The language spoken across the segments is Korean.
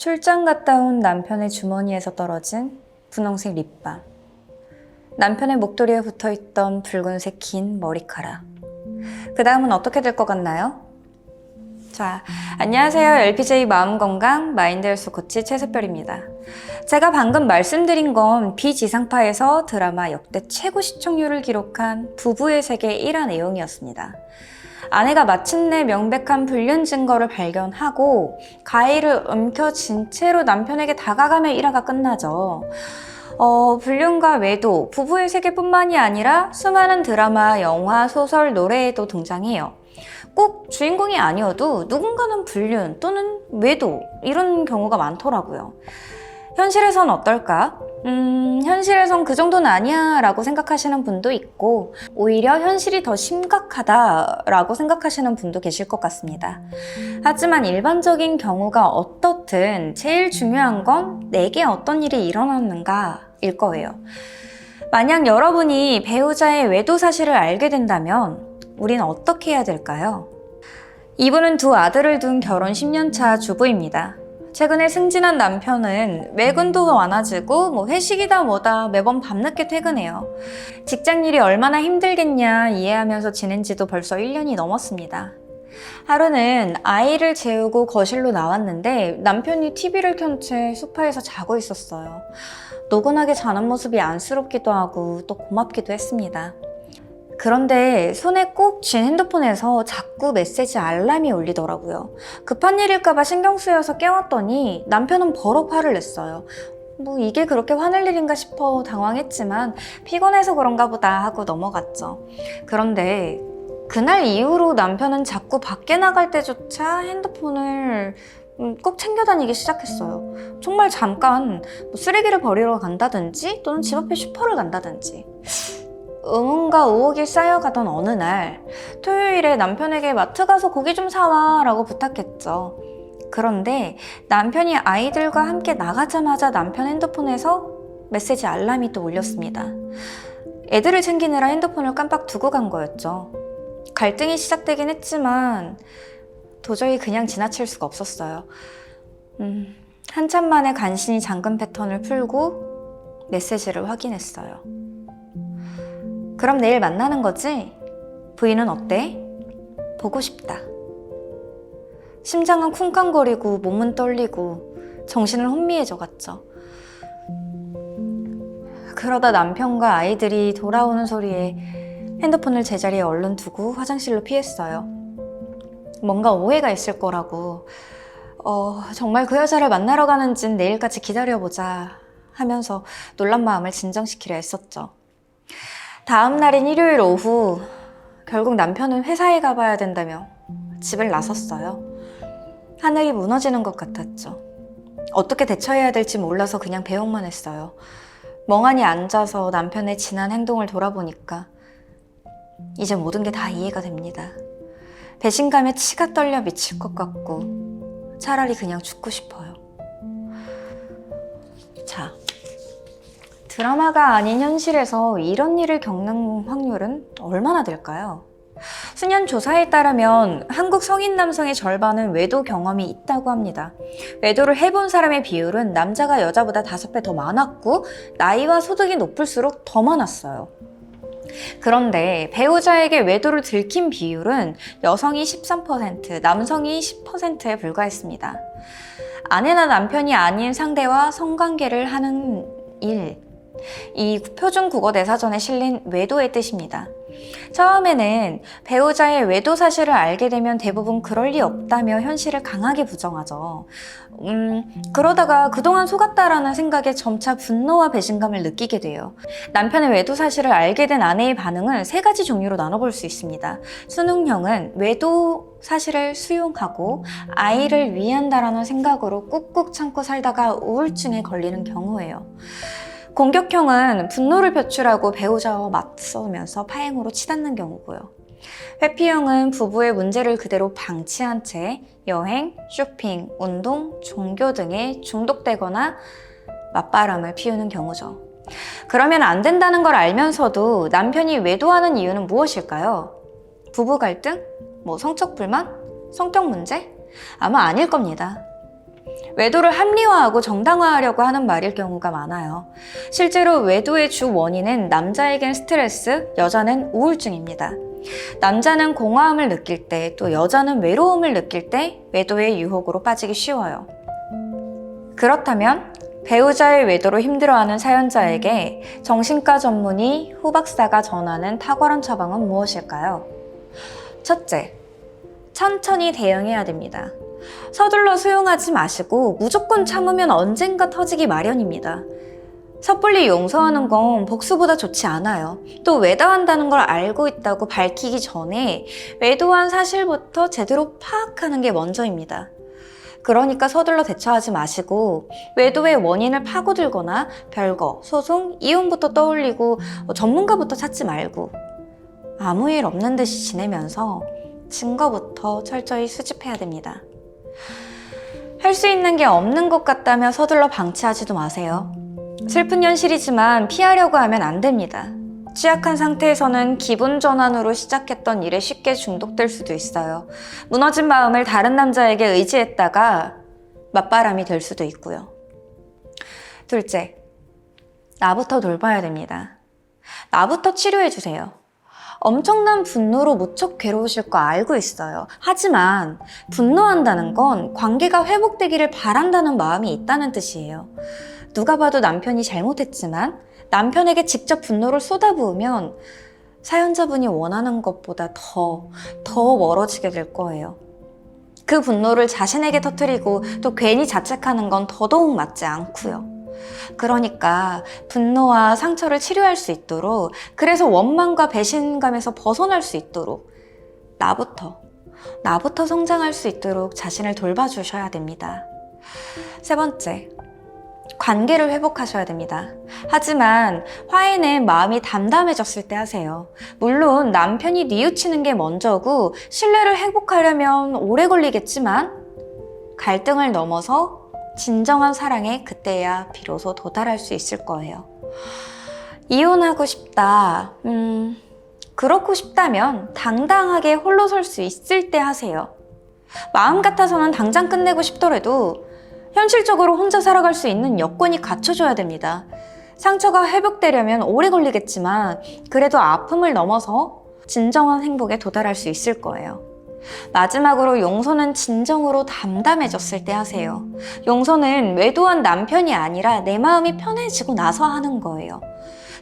출장 갔다 온 남편의 주머니에서 떨어진 분홍색 립밤. 남편의 목도리에 붙어있던 붉은색 긴 머리카락. 그 다음은 어떻게 될 것 같나요? 자, 안녕하세요. LPJ 마음건강 마인드 헬스 코치 최세별입니다. 제가 방금 말씀드린 건 비지상파에서 드라마 역대 최고 시청률을 기록한 부부의 세계 1화 내용이었습니다. 아내가 마침내 명백한 불륜 증거를 발견하고 가위를 움켜쥔 채로 남편에게 다가가며 1화가 끝나죠. 불륜과 외도, 부부의 세계뿐만이 아니라 수많은 드라마, 영화, 소설, 노래에도 등장해요. 꼭 주인공이 아니어도 누군가는 불륜 또는 외도 이런 경우가 많더라고요. 현실에선 어떨까? 현실에선 그 정도는 아니야 라고 생각하시는 분도 있고 오히려 현실이 더 심각하다 라고 생각하시는 분도 계실 것 같습니다. 하지만 일반적인 경우가 어떻든 제일 중요한 건 내게 어떤 일이 일어났는가 일 거예요. 만약 여러분이 배우자의 외도 사실을 알게 된다면 우리는 어떻게 해야 될까요? 이분은 두 아들을 둔 결혼 10년 차 주부입니다. 최근에 승진한 남편은 외근도 많아지고 회식이다 뭐다 매번 밤늦게 퇴근해요. 직장일이 얼마나 힘들겠냐 이해하면서 지낸 지도 벌써 1년이 넘었습니다. 하루는 아이를 재우고 거실로 나왔는데 남편이 TV를 켠 채 소파에서 자고 있었어요. 노곤하게 자는 모습이 안쓰럽기도 하고 또 고맙기도 했습니다. 그런데 손에 꼭 쥔 핸드폰에서 자꾸 메시지 알람이 울리더라고요. 급한 일일까봐 신경 쓰여서 깨웠더니 남편은 버럭 화를 냈어요. 이게 그렇게 화낼 일인가 싶어 당황했지만 피곤해서 그런가 보다 하고 넘어갔죠. 그런데 그날 이후로 남편은 자꾸 밖에 나갈 때조차 핸드폰을 꼭 챙겨 다니기 시작했어요. 정말 잠깐 쓰레기를 버리러 간다든지 또는 집 앞에 슈퍼를 간다든지. 의문과 의혹이 쌓여가던 어느 날 토요일에 남편에게 마트 가서 고기 좀 사와 라고 부탁했죠. 그런데 남편이 아이들과 함께 나가자마자 남편 핸드폰에서 메시지 알람이 또 울렸습니다. 애들을 챙기느라 핸드폰을 깜빡 두고 간 거였죠. 갈등이 시작되긴 했지만 도저히 그냥 지나칠 수가 없었어요. 한참 만에 간신히 잠금 패턴을 풀고 메시지를 확인했어요. 그럼 내일 만나는 거지? 부인은 어때? 보고 싶다. 심장은 쿵쾅거리고 몸은 떨리고 정신은 혼미해져 갔죠. 그러다 남편과 아이들이 돌아오는 소리에 핸드폰을 제자리에 얼른 두고 화장실로 피했어요. 뭔가 오해가 있을 거라고 정말 그 여자를 만나러 가는진 내일까지 기다려보자 하면서 놀란 마음을 진정시키려 했었죠. 다음 날인 일요일 오후 결국 남편은 회사에 가봐야 된다며 집을 나섰어요. 하늘이 무너지는 것 같았죠. 어떻게 대처해야 될지 몰라서 그냥 배웅만 했어요. 멍하니 앉아서 남편의 지난 행동을 돌아보니까 이제 모든 게 다 이해가 됩니다. 배신감에 치가 떨려 미칠 것 같고 차라리 그냥 죽고 싶어요. 자, 드라마가 아닌 현실에서 이런 일을 겪는 확률은 얼마나 될까요? 수년 조사에 따르면 한국 성인 남성의 절반은 외도 경험이 있다고 합니다. 외도를 해본 사람의 비율은 남자가 여자보다 5배 더 많았고 나이와 소득이 높을수록 더 많았어요. 그런데 배우자에게 외도를 들킨 비율은 여성이 13%, 남성이 10%에 불과했습니다. 아내나 남편이 아닌 상대와 성관계를 하는 일, 이 표준 국어 대사전에 실린 외도의 뜻입니다. 처음에는 배우자의 외도 사실을 알게 되면 대부분 그럴 리 없다며 현실을 강하게 부정하죠. 그러다가 그동안 속았다라는 생각에 점차 분노와 배신감을 느끼게 돼요. 남편의 외도 사실을 알게 된 아내의 반응은 3가지 종류로 나눠볼 수 있습니다. 수능형은 외도 사실을 수용하고 아이를 위한다라는 생각으로 꾹꾹 참고 살다가 우울증에 걸리는 경우예요. 공격형은 분노를 표출하고 배우자와 맞서면서 파행으로 치닫는 경우고요. 회피형은 부부의 문제를 그대로 방치한 채 여행, 쇼핑, 운동, 종교 등에 중독되거나 맞바람을 피우는 경우죠. 그러면 안 된다는 걸 알면서도 남편이 외도하는 이유는 무엇일까요? 부부 갈등? 성적 불만? 성격 문제? 아마 아닐 겁니다. 외도를 합리화하고 정당화하려고 하는 말일 경우가 많아요. 실제로 외도의 주 원인은 남자에겐 스트레스, 여자는 우울증입니다. 남자는 공허함을 느낄 때, 또 여자는 외로움을 느낄 때 외도의 유혹으로 빠지기 쉬워요. 그렇다면 배우자의 외도로 힘들어하는 사연자에게 정신과 전문의 후 박사가 전하는 탁월한 처방은 무엇일까요? 첫째, 천천히 대응해야 됩니다. 서둘러 수용하지 마시고 무조건 참으면 언젠가 터지기 마련입니다. 섣불리 용서하는 건 복수보다 좋지 않아요. 또 외도한다는 걸 알고 있다고 밝히기 전에 외도한 사실부터 제대로 파악하는 게 먼저입니다. 그러니까 서둘러 대처하지 마시고 외도의 원인을 파고들거나 별거, 소송, 이혼부터 떠올리고 전문가부터 찾지 말고 아무 일 없는 듯이 지내면서 증거부터 철저히 수집해야 됩니다. 할 수 있는 게 없는 것 같다며 서둘러 방치하지도 마세요. 슬픈 현실이지만 피하려고 하면 안 됩니다. 취약한 상태에서는 기분 전환으로 시작했던 일에 쉽게 중독될 수도 있어요. 무너진 마음을 다른 남자에게 의지했다가 맞바람이 될 수도 있고요. 둘째, 나부터 돌봐야 됩니다. 나부터 치료해주세요. 엄청난 분노로 무척 괴로우실 거 알고 있어요. 하지만 분노한다는 건 관계가 회복되기를 바란다는 마음이 있다는 뜻이에요. 누가 봐도 남편이 잘못했지만 남편에게 직접 분노를 쏟아부으면 사연자분이 원하는 것보다 더 멀어지게 될 거예요. 그 분노를 자신에게 터뜨리고 또 괜히 자책하는 건 더더욱 맞지 않고요. 그러니까 분노와 상처를 치료할 수 있도록, 그래서 원망과 배신감에서 벗어날 수 있도록 나부터 성장할 수 있도록 자신을 돌봐주셔야 됩니다. 세 번째, 관계를 회복하셔야 됩니다. 하지만 화해는 마음이 담담해졌을 때 하세요. 물론 남편이 뉘우치는 게 먼저고 신뢰를 회복하려면 오래 걸리겠지만 갈등을 넘어서 진정한 사랑에 그때야 비로소 도달할 수 있을 거예요. 이혼하고 싶다. 그렇고 싶다면 당당하게 홀로 설 수 있을 때 하세요. 마음 같아서는 당장 끝내고 싶더라도 현실적으로 혼자 살아갈 수 있는 여건이 갖춰져야 됩니다. 상처가 회복되려면 오래 걸리겠지만 그래도 아픔을 넘어서 진정한 행복에 도달할 수 있을 거예요. 마지막으로 용서는 진정으로 담담해졌을 때 하세요. 용서는 외도한 남편이 아니라 내 마음이 편해지고 나서 하는 거예요.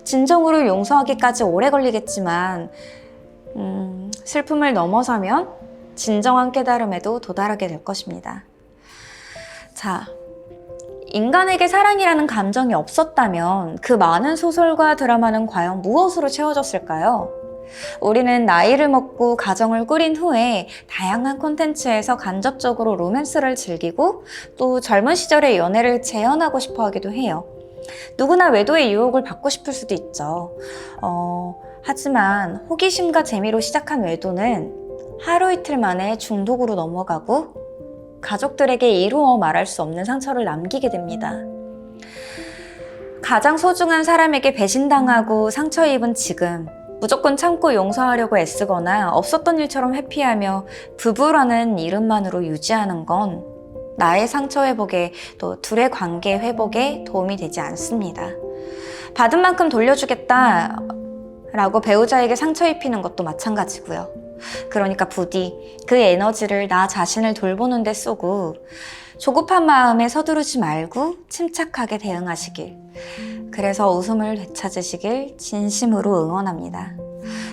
진정으로 용서하기까지 오래 걸리겠지만 슬픔을 넘어서면 진정한 깨달음에도 도달하게 될 것입니다. 자, 인간에게 사랑이라는 감정이 없었다면 그 많은 소설과 드라마는 과연 무엇으로 채워졌을까요? 우리는 나이를 먹고 가정을 꾸린 후에 다양한 콘텐츠에서 간접적으로 로맨스를 즐기고 또 젊은 시절의 연애를 재현하고 싶어 하기도 해요. 누구나 외도의 유혹을 받고 싶을 수도 있죠. 하지만 호기심과 재미로 시작한 외도는 하루 이틀 만에 중독으로 넘어가고 가족들에게 이루어 말할 수 없는 상처를 남기게 됩니다. 가장 소중한 사람에게 배신당하고 상처 입은 지금 무조건 참고 용서하려고 애쓰거나 없었던 일처럼 회피하며 부부라는 이름만으로 유지하는 건 나의 상처 회복에 또 둘의 관계 회복에 도움이 되지 않습니다. 받은 만큼 돌려주겠다 라고 배우자에게 상처 입히는 것도 마찬가지고요. 그러니까 부디 그 에너지를 나 자신을 돌보는 데 쏘고 조급한 마음에 서두르지 말고 침착하게 대응하시길, 그래서 웃음을 되찾으시길 진심으로 응원합니다.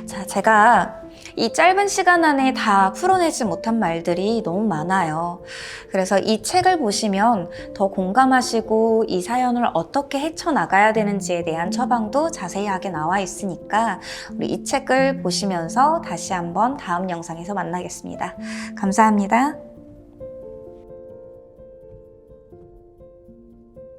자, 제가 이 짧은 시간 안에 다 풀어내지 못한 말들이 너무 많아요. 그래서 이 책을 보시면 더 공감하시고 이 사연을 어떻게 헤쳐나가야 되는지에 대한 처방도 자세하게 나와 있으니까 우리 이 책을 보시면서 다시 한번 다음 영상에서 만나겠습니다. 감사합니다.